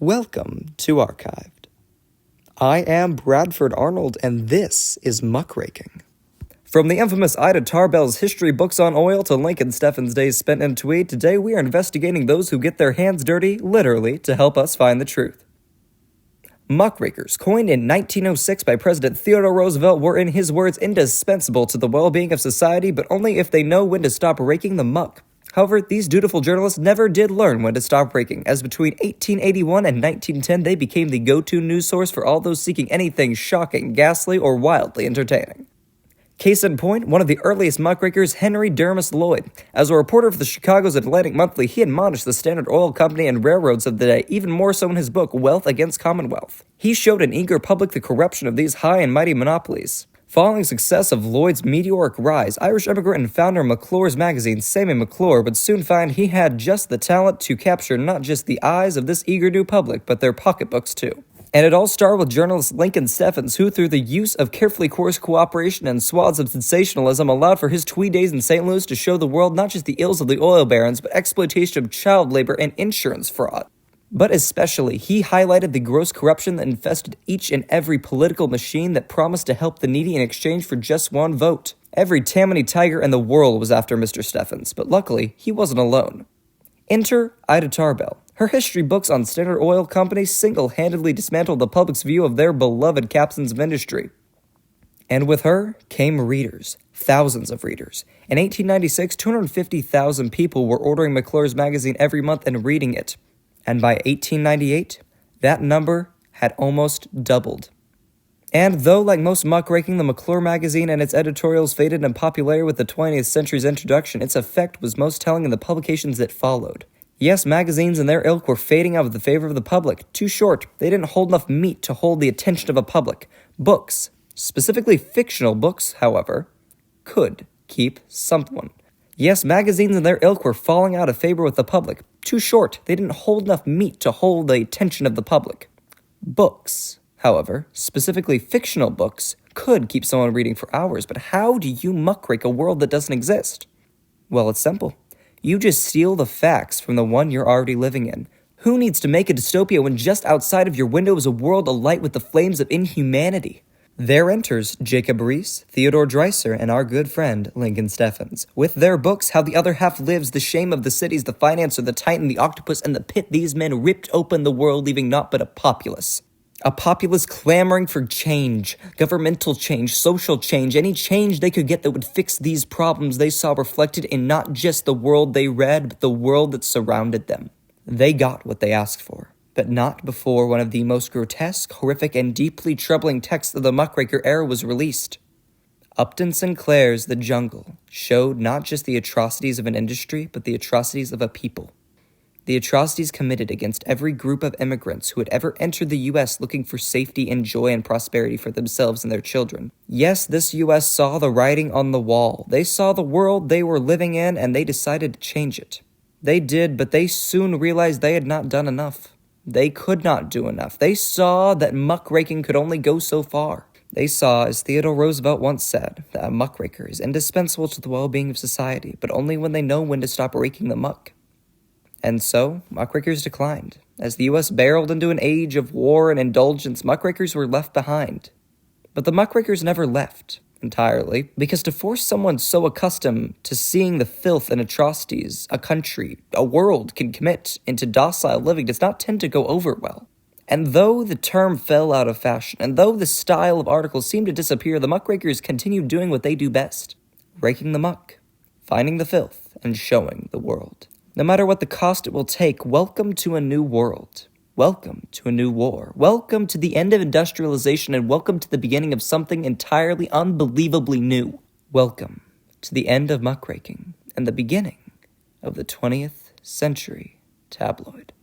Welcome to Archived. I am Bradford Arnold, and this is Muckraking. From the infamous Ida Tarbell's history books on oil to Lincoln Steffen's days spent in Tweed, today we are investigating those who get their hands dirty, literally, to help us find the truth. Muckrakers, coined in 1906 by President Theodore Roosevelt, were, in his words, indispensable to the well-being of society, but only if they know when to stop raking the muck. However, these dutiful journalists never did learn when to stop raking, as between 1881 and 1910 they became the go-to news source for all those seeking anything shocking, ghastly, or wildly entertaining. Case in point, one of the earliest muckrakers, Henry Dermis Lloyd. As a reporter for the Chicago's Atlantic Monthly, he admonished the Standard Oil Company and railroads of the day, even more so in his book, Wealth Against Commonwealth. He showed an eager public the corruption of these high and mighty monopolies. Following success of Lloyd's meteoric rise, Irish immigrant and founder of McClure's magazine, Sammy McClure, would soon find he had just the talent to capture not just the eyes of this eager new public, but their pocketbooks too. And it all started with journalist Lincoln Steffens, who, through the use of carefully coerced cooperation and swaths of sensationalism, allowed for his Tweed days in St. Louis to show the world not just the ills of the oil barons, but exploitation of child labor and insurance fraud. But especially, he highlighted the gross corruption that infested each and every political machine that promised to help the needy in exchange for just one vote. Every Tammany tiger in the world was after Mr. Steffens, but luckily, he wasn't alone. Enter Ida Tarbell. Her history books on Standard Oil Company single-handedly dismantled the public's view of their beloved captains of industry. And with her came readers, thousands of readers. In 1896, 250,000 people were ordering McClure's magazine every month and reading it. And by 1898, that number had almost doubled. And though, like most muckraking, the McClure magazine and its editorials faded in popularity with the 20th century's introduction, its effect was most telling in the publications that followed. Yes, magazines and their ilk were fading out of the favor of the public. Too short, they didn't hold enough meat to hold the attention of a public. Books, specifically fictional books, however, could keep someone. Yes, magazines and their ilk were falling out of favor with the public. Too short, they didn't hold enough meat to hold the attention of the public. Books, however, specifically fictional books, could keep someone reading for hours, but how do you muckrake a world that doesn't exist? Well, it's simple. You just steal the facts from the one you're already living in. Who needs to make a dystopia when just outside of your window is a world alight with the flames of inhumanity? There enters Jacob Riis, Theodore Dreiser, and our good friend Lincoln Steffens. With their books, How the Other Half Lives, The Shame of the Cities, The Financer, The Titan, The Octopus, and The Pit, these men ripped open the world, leaving naught but a populace. A populace clamoring for change, governmental change, social change, any change they could get that would fix these problems they saw reflected in not just the world they read, but the world that surrounded them. They got what they asked for, but not before one of the most grotesque, horrific, and deeply troubling texts of the muckraker era was released. Upton Sinclair's The Jungle showed not just the atrocities of an industry, but the atrocities of a people. The atrocities committed against every group of immigrants who had ever entered the U.S. looking for safety and joy and prosperity for themselves and their children. Yes, this U.S. saw the writing on the wall. They saw the world they were living in, and they decided to change it. They did, but they soon realized they had not done enough. They could not do enough. They saw that muckraking could only go so far. They saw, as Theodore Roosevelt once said, that a muckraker is indispensable to the well-being of society, but only when they know when to stop raking the muck. And so, muckrakers declined. As the U.S. barreled into an age of war and indulgence, muckrakers were left behind. But the muckrakers never left entirely, because to force someone so accustomed to seeing the filth and atrocities a country, a world can commit into docile living does not tend to go over well. And though the term fell out of fashion, and though the style of articles seemed to disappear, the muckrakers continued doing what they do best: raking the muck, finding the filth, and showing the world. No matter what the cost it will take, welcome to a new world. Welcome to a new war. Welcome to the end of industrialization, and welcome to the beginning of something entirely unbelievably new. Welcome to the end of muckraking and the beginning of the 20th century tabloid.